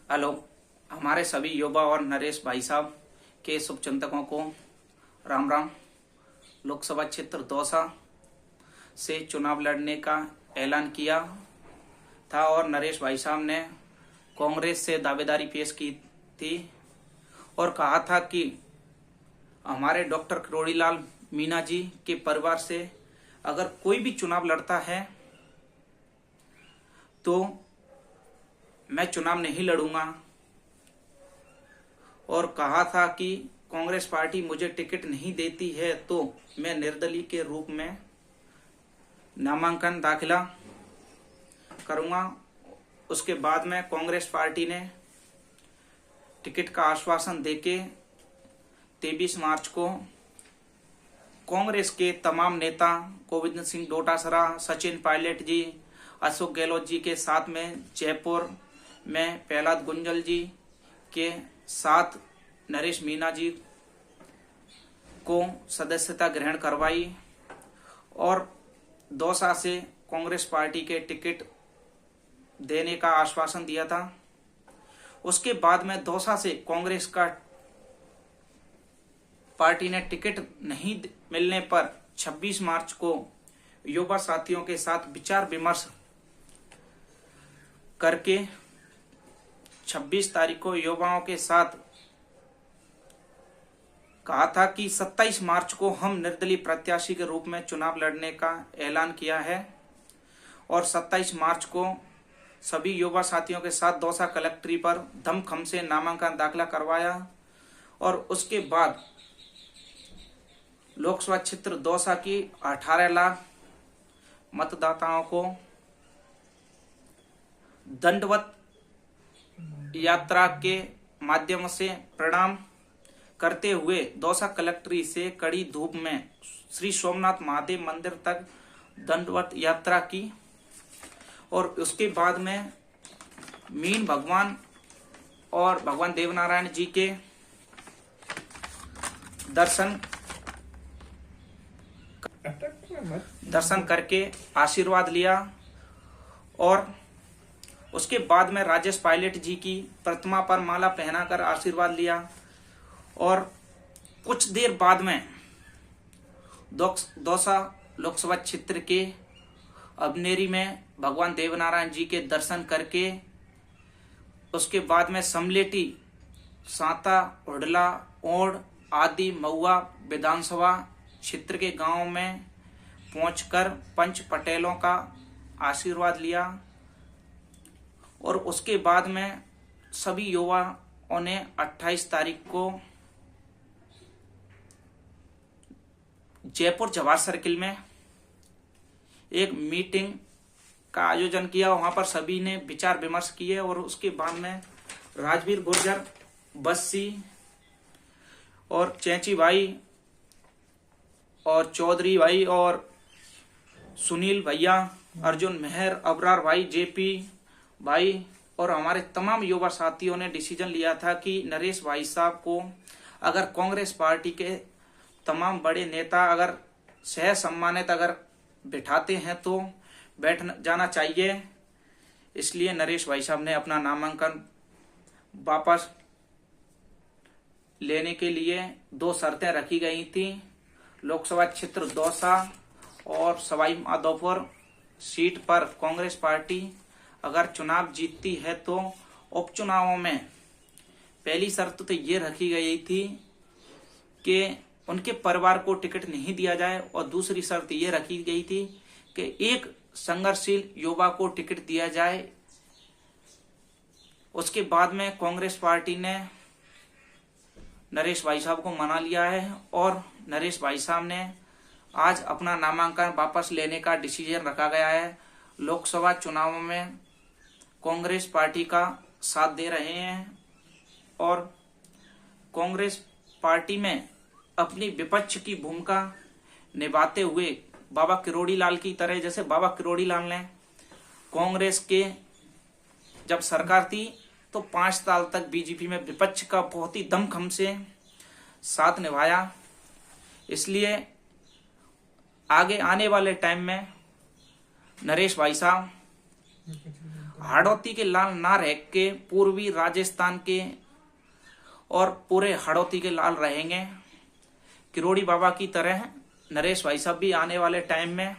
Hello. हमारे सभी युवा और नरेश भाई साहब के शुभचिंतकों को राम राम। लोकसभा क्षेत्र दौसा से चुनाव लड़ने का ऐलान किया था और नरेश भाई साहब ने कांग्रेस से दावेदारी पेश की थी और कहा था कि हमारे डॉक्टर किरोड़ीलाल मीणा जी के परिवार से अगर कोई भी चुनाव लड़ता है तो मैं चुनाव नहीं लड़ूंगा, और कहा था कि कांग्रेस पार्टी मुझे टिकट नहीं देती है तो मैं निर्दलीय के रूप में नामांकन दाखिला करूंगा। उसके बाद में कांग्रेस पार्टी ने टिकट का आश्वासन देके 23 मार्च को कांग्रेस के तमाम नेता गोविंद सिंह डोटासरा, सचिन पायलट जी, अशोक गहलोत जी के साथ में जयपुर में प्रहलाद गुंजल जी के साथ नरेश मीणा जी को सदस्यता ग्रहण करवाई और दौसा से कांग्रेस पार्टी के टिकट देने का आश्वासन दिया था। उसके बाद में दौसा से कांग्रेस का पार्टी ने टिकट नहीं मिलने पर 26 मार्च को युवा साथियों के साथ विचार विमर्श करके 26 तारीख को युवाओं के साथ कहा था कि 27 मार्च को हम निर्दलीय प्रत्याशी के रूप में चुनाव लड़ने का ऐलान किया है और 27 मार्च को सभी युवा साथियों के साथ दौसा कलेक्ट्री पर दमखम से नामांकन दाखिला करवाया और उसके बाद लोकसभा क्षेत्र दौसा की 18 लाख मतदाताओं को दंडवत यात्रा के माध्यम से प्रणाम करते हुए दौसा कलेक्ट्री से कड़ी धूप में श्री सोमनाथ महादेव मंदिर तक दंडवत यात्रा की और उसके बाद में मीन भगवान और भगवान देवनारायण जी के दर्शन करके आशीर्वाद लिया और उसके बाद में राजेश पायलट जी की प्रतिमा पर माला पहनाकर आशीर्वाद लिया और कुछ देर बाद में दौसा लोकसभा क्षेत्र के अबनेरी में भगवान देवनारायण जी के दर्शन करके उसके बाद में समलेटी, सांता, हुडला, ओढ़ आदि महुआ विधानसभा क्षेत्र के गांव में पहुंचकर पंच पटेलों का आशीर्वाद लिया और उसके बाद में सभी युवाओं ने 28 तारीख को जयपुर जवाहर सर्किल में एक मीटिंग का आयोजन किया। वहां पर सभी ने विचार विमर्श किए और उसके बाद में राजवीर गुर्जर, बस्सी और चैंची भाई और चौधरी भाई और सुनील भैया, अर्जुन मेहर, अबरार भाई, जेपी भाई और हमारे तमाम युवा साथियों ने डिसीजन लिया था कि नरेश भाई साहब को अगर कांग्रेस पार्टी के तमाम बड़े नेता अगर सह सम्मानित अगर बिठाते हैं तो बैठ जाना चाहिए। इसलिए नरेश भाई साहब ने अपना नामांकन वापस लेने के लिए 2 शर्तें रखी गई थी। लोकसभा क्षेत्र दौसा और सवाई माधोपुर सीट पर कांग्रेस पार्टी अगर चुनाव जीतती है तो उपचुनावों में पहली शर्त तो ये रखी गई थी कि उनके परिवार को टिकट नहीं दिया जाए और दूसरी शर्त ये रखी गई थी कि एक संघर्षशील युवा को टिकट दिया जाए। उसके बाद में कांग्रेस पार्टी ने नरेश भाई साहब को मना लिया है और नरेश भाई साहब ने आज अपना नामांकन वापस लेने का डिसीजन रखा गया है। लोकसभा चुनावों में कांग्रेस पार्टी का साथ दे रहे हैं और कांग्रेस पार्टी में अपनी विपक्ष की भूमिका निभाते हुए बाबा किरोड़ीलाल की तरह, जैसे बाबा किरोड़ीलाल ने कांग्रेस के जब सरकार थी तो 5 साल तक बीजेपी में विपक्ष का बहुत ही दमखम से साथ निभाया। इसलिए आगे आने वाले टाइम में नरेश भाई साहब हाड़ौती के लाल ना रह के पूर्वी राजस्थान के और पूरे हाड़ौती के लाल रहेंगे। किरोड़ी बाबा की तरह नरेश भाई साहब भी आने वाले टाइम में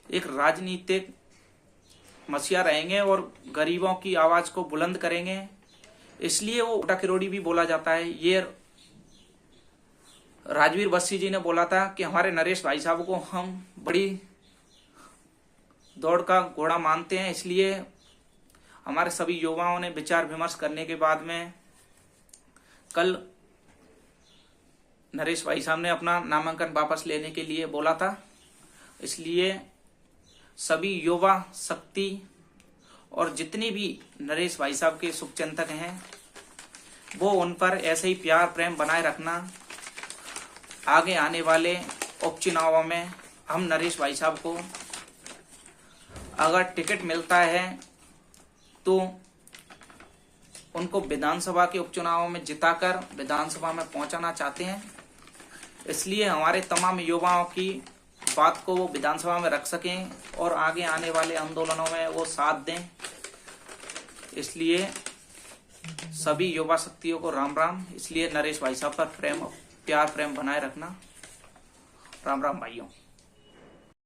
एक राजनीतिक मसीहा रहेंगे और गरीबों की आवाज को बुलंद करेंगे। इसलिए वो उल्टा किरोड़ी भी बोला जाता है। ये राजवीर बस्सी जी ने बोला था कि हमारे नरेश भाई साहब को हम बड़ी दौड़ का घोड़ा मानते हैं। इसलिए हमारे सभी युवाओं ने विचार विमर्श करने के बाद में कल नरेश भाई साहब ने अपना नामांकन वापस लेने के लिए बोला था। इसलिए सभी युवा शक्ति और जितने भी नरेश भाई साहब के शुभचिंतक हैं वो उन पर ऐसे ही प्यार प्रेम बनाए रखना। आगे आने वाले उपचुनावों में हम नरेश भाई साहब को अगर टिकट मिलता है तो उनको विधानसभा के उपचुनावों में जिताकर विधानसभा में पहुंचाना चाहते हैं। इसलिए हमारे तमाम युवाओं की बात को वो विधानसभा में रख सकें और आगे आने वाले आंदोलनों में वो साथ दें। इसलिए सभी युवा शक्तियों को राम राम। इसलिए नरेश भाई साहब पर प्यार प्रेम बनाए रखना। राम राम भाइयों।